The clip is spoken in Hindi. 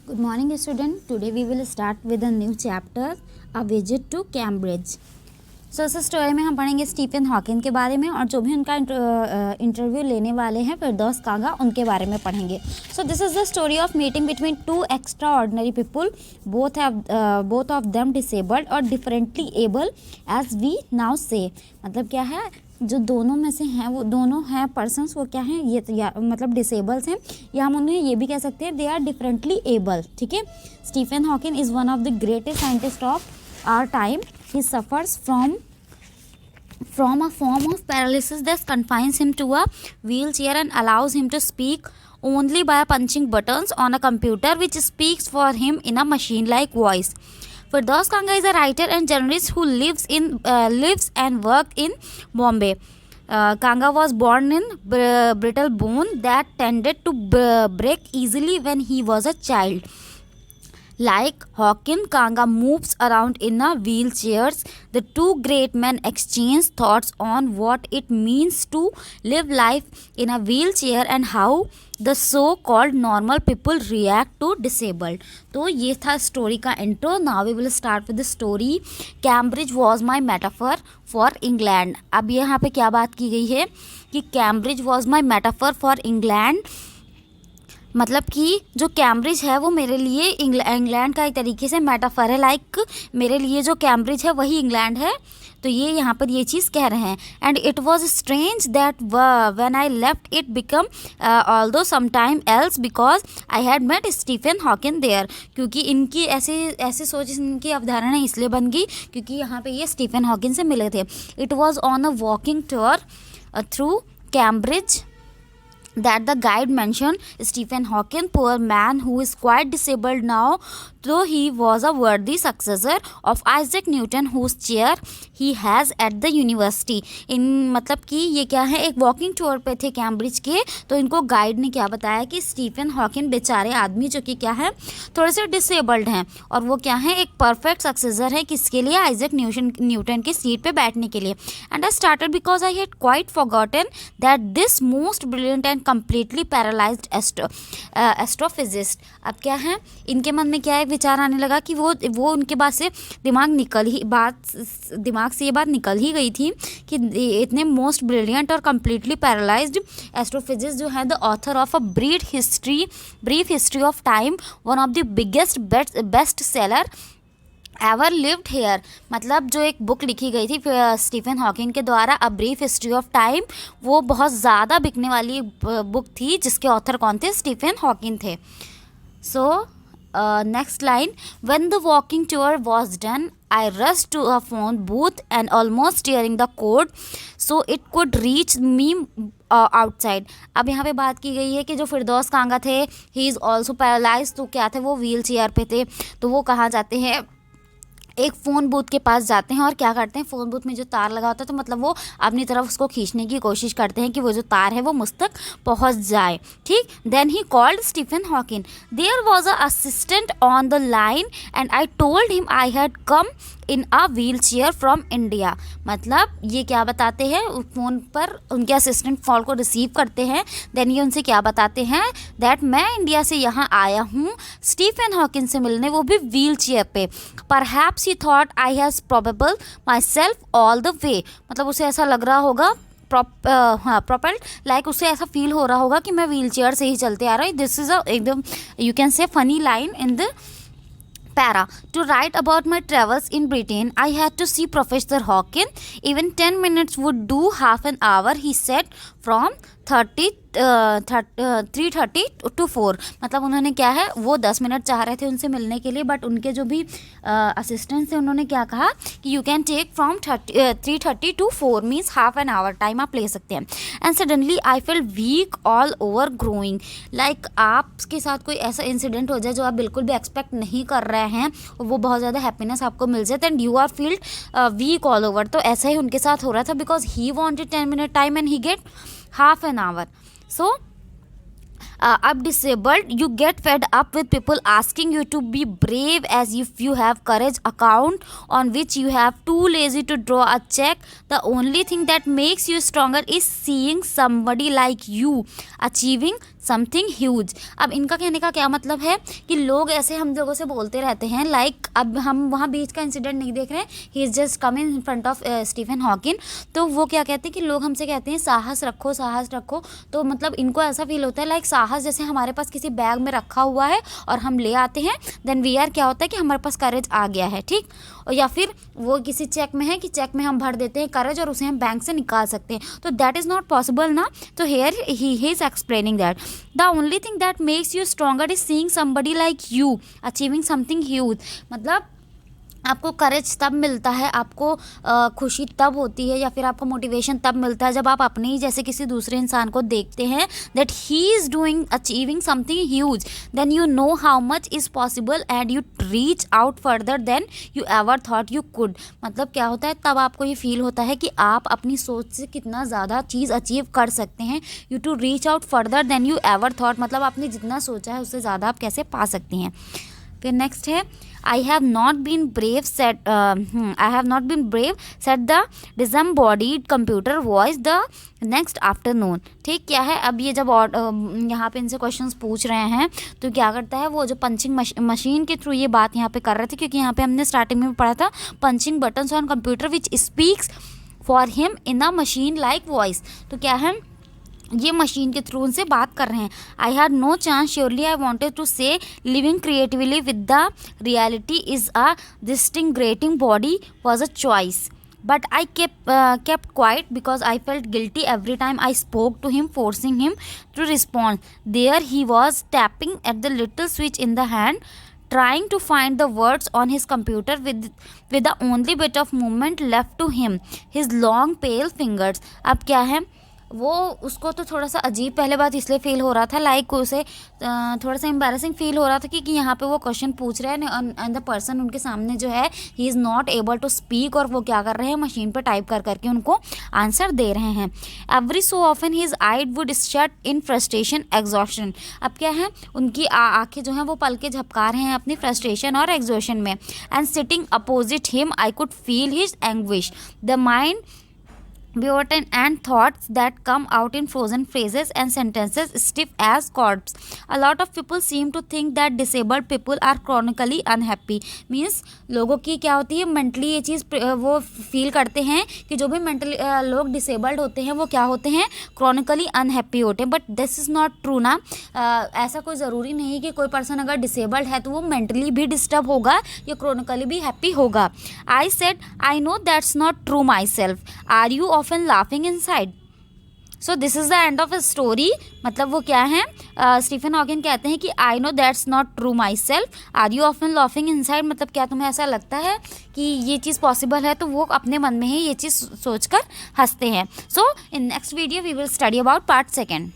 Good morning, student. Today we will start with a new chapter, A Visit to Cambridge. इस स्टोरी में हम पढ़ेंगे स्टीफन हॉकिंग के बारे में और जो भी उनका इंटरव्यू लेने वाले हैं फिरदौस कांगा उनके बारे में पढ़ेंगे. So this is the story of meeting between two extraordinary people, both of them disabled और differently able as we now say. मतलब क्या है, जो दोनों में से हैं वो दोनों हैं पर्सन्स, वो क्या हैं, ये मतलब डिसेबल्स हैं, या हम उन्हें ये भी कह सकते हैं दे आर डिफरेंटली एबल. ठीक है. Stephen Hawking is one of the greatest scientist of our time. He suffers from a form of paralysis that confines him to a wheelchair and allows him to speak only by punching buttons on a computer which speaks for him in a machine-like voice. Firdaus Kanga is a writer and journalist who lives and works in Bombay. Kanga was born in brittle bone that tended to break easily when he was a child. Like Hawking, Kanga moves around in a wheelchairs. The two great men exchange thoughts on what it means to live life in a wheelchair and how the so-called normal people react to disabled. तो ये था स्टोरी का intro. Now we will start with the story. Cambridge was my metaphor for England. अब यहाँ पे क्या बात की गई है कि Cambridge was my metaphor for England. मतलब कि जो कैम्ब्रिज है वो मेरे लिए इंग्लैंड का एक तरीके से मेटाफर है. लाइक मेरे लिए जो कैम्ब्रिज है वही इंग्लैंड है. तो ये यहाँ पर ये चीज़ कह रहे हैं. And it was strange that when I left it become although some time else because I had met Stephen Hawking there. क्योंकि इनकी ऐसे सोच, इनकी अवधारणा इसलिए बन गई क्योंकि यहाँ पे ये स्टीफन हॉकिंग से मिले थे. It was on a walking tour through Cambridge that the guide mentioned Stephen Hawking, poor man who is quite disabled now, though he was a worthy successor of Isaac Newton whose chair he has at the university. इन मतलब कि ये क्या है, एक वॉकिंग टूर पे थे कैम्ब्रिज के. तो इनको गाइड ने क्या बताया कि स्टीफन हॉकिंग बेचारे आदमी जो कि क्या है थोड़े से डिसेबल्ड हैं और वो क्या है एक परफेक्ट सक्सेसर है किसके लिए, आइजैक न्यूटन की सीट पे बैठने के लिए. And I started because I had quite forgotten that this most brilliant and completely paralyzed astrophysicist. अब क्या है, इनके मन में क्या एक विचार आने लगा कि वो उनके बाद से दिमाग से ये बात निकल ही गई थी कि इतने मोस्ट ब्रिलियंट और completely paralyzed एस्ट्रोफिजिस्ट जो है the author of a brief history of time, one of the biggest best seller ever lived hair. मतलब जो एक बुक लिखी गई थी स्टीफन हॉकिंग के द्वारा, a brief history of time, वो बहुत ज़्यादा बिकने वाली बुक थी जिसके ऑथर कौन थे, स्टीफन हॉकिंग थे. So next line, when the walking tour was done I rush to a phone booth and almost tearing the cord so it could reach me outside. अब यहाँ पे बात की गई है कि जो फिरदौस कांगा थे, ही इज़ ऑल्सो पैरालाइज. तो क्या थे, वो व्हील चेयर पे थे. तो वो कहाँ जाते हैं, एक फ़ोन बूथ के पास जाते हैं और क्या करते हैं, फ़ोन बूथ में जो तार लगा होता है तो मतलब वो अपनी तरफ उसको खींचने की कोशिश करते हैं कि वो जो तार है वो मुझ तक पहुंच जाए. ठीक. Then he called Stephen Hawking. There was a assistant on the line and I told him I had come in a wheel chair from India. मतलब ये क्या बताते हैं, फ़ोन पर उनके असिस्टेंट कॉल को रिसीव करते हैं. देन ये उनसे क्या बताते हैं, दैट मैं इंडिया से यहाँ आया हूँ स्टीफन हॉकिंग से मिलने, वो भी व्हील चेयर पे. Perhaps he thought I has probable my self all the way. मतलब उसे ऐसा लग रहा होगा प्रोपेल्ड, लाइक उसे ऐसा फील हो रहा होगा कि मैं व्हील चेयर से ही चलते आ रहा हूँ. दिस इज़ अ एकदम you can say funny line in the para. To write about my travels in Britain, I had to see Professor Hawking. Even 10 minutes would do half an hour, he said, from 3:30 to 4. मतलब उन्होंने क्या है, वो 10 मिनट चाह रहे थे उनसे मिलने के लिए, बट उनके जो भी असिस्टेंट थे उन्होंने क्या कहा कि you can take from 3:30 to 4 means half an hour time आप ले सकते हैं. And suddenly I feel weak all over growing. Like आपके साथ कोई ऐसा इंसिडेंट हो जाए जो आप बिल्कुल भी एक्सपेक्ट नहीं कर रहे हैं और वो बहुत ज़्यादा हैप्पीनेस आपको मिल जाए, and you are field weak all over. तो ऐसा ही उनके साथ हो रहा था because he wanted 10 minute time and he get half an hour. So up disabled, you get fed up with people asking you to be brave as if you have courage, account on which you have too lazy to draw a check. The only thing that makes you stronger is seeing somebody like you achieving something huge. अब इनका कहने का क्या मतलब है कि लोग ऐसे हम लोगों से बोलते रहते हैं, लाइक अब हम वहाँ बीच का इंसिडेंट नहीं देख रहे हैं, he is just coming in front of Stephen Hawking. तो वो क्या कहते हैं कि लोग हमसे कहते हैं साहस रखो, साहस रखो। तो मतलब इनको ऐसा फील होता है लाइक साहस जैसे हमारे पास किसी बैग में रखा हुआ है और हम ले आते हैं, देन वी आर क्या होता है कि हमारे पास करेज आ गया है, ठीक। और या फिर वो किसी चेक में है कि चेक में हम भर देते हैं करेज और उसे हम बैंक से निकाल सकते हैं, तो दैट इज़ नॉट पॉसिबल ना। तो here he is explaining that the only thing that makes you stronger is seeing somebody like you achieving something huge. मतलब आपको करेज तब मिलता है, आपको खुशी तब होती है या फिर आपको मोटिवेशन तब मिलता है जब आप अपने ही जैसे किसी दूसरे इंसान को देखते हैं that he is doing achieving something huge, then you know how much is possible and you reach out further than you ever thought you could. मतलब क्या होता है, तब आपको ये फील होता है कि आप अपनी सोच से कितना ज़्यादा चीज़ अचीव कर सकते हैं। You to reach out further than you ever thought, मतलब आपने जितना सोचा है उससे ज़्यादा आप कैसे पा सकती हैं। फिर नेक्स्ट है I have not been brave said the disembodied computer voice the next afternoon। ठीक, क्या है अब ये जब यहाँ पे इनसे क्वेश्चंस पूछ रहे हैं तो क्या करता है वो जो पंचिंग मशीन के थ्रू ये बात यहाँ पे कर रहे थे, क्योंकि यहाँ पे हमने स्टार्टिंग में पढ़ा था punching buttons on computer which speaks for him in a machine like voice. तो क्या है, ये मशीन के थ्रू उनसे बात कर रहे हैं। I had no chance surely I wanted to say living creatively with the reality is a disintegrating body was a choice but I kept quiet because I felt guilty every time I spoke to him, forcing him to respond. There he was tapping at the little switch in the hand, trying to find the words on his computer with the only bit of movement left to him, his long pale fingers. अब क्या है, वो उसको तो थोड़ा सा अजीब पहले बात इसलिए फील हो रहा था, लाइक उसे थोड़ा सा एम्बैरेसिंग फील हो रहा था कि यहाँ पे वो क्वेश्चन पूछ रहे हैं एंड द पर्सन उनके सामने जो है he is not able to speak, और वो क्या कर रहे हैं मशीन पर टाइप कर करके उनको आंसर दे रहे हैं। Every so often his eyed would shut in frustration exhaustion. अब क्या है, उनकी आंखें जो हैं वो पल के झपका रहे हैं अपनी फ्रस्ट्रेशन और एग्जॉशन में। And sitting opposite him I could feel his anguish, the mind Beaten and thoughts that come out in frozen phrases and sentences stiff as cords. A lot of people seem to think that disabled people are chronically unhappy. Means लोगों की क्या होती है, मेंटली ये चीज़ वो फील करते हैं कि जो भी मेंटली लोग डिसेबल्ड होते हैं वो क्या होते हैं, क्रॉनिकली अनहैप्पी होते हैं। But this is not true ना। ऐसा कोई ज़रूरी नहीं कि कोई पर्सन अगर डिसेबल्ड है तो वो मेंटली भी डिस्टर्ब होगा या क्रॉनिकली भी हैप्पी होगा। I said I know that's not true myself, are you often laughing inside? So this is the end of his story। मतलब वो क्या है, स्टीफन हॉकिंग कहते हैं कि I know that's not true myself, are you often laughing inside. मतलब क्या तुम्हें ऐसा लगता है कि ये चीज़ पॉसिबल है, तो वो अपने मन में ही ये चीज़ सोचकर हंसते हैं। So in next video we will study about part 2।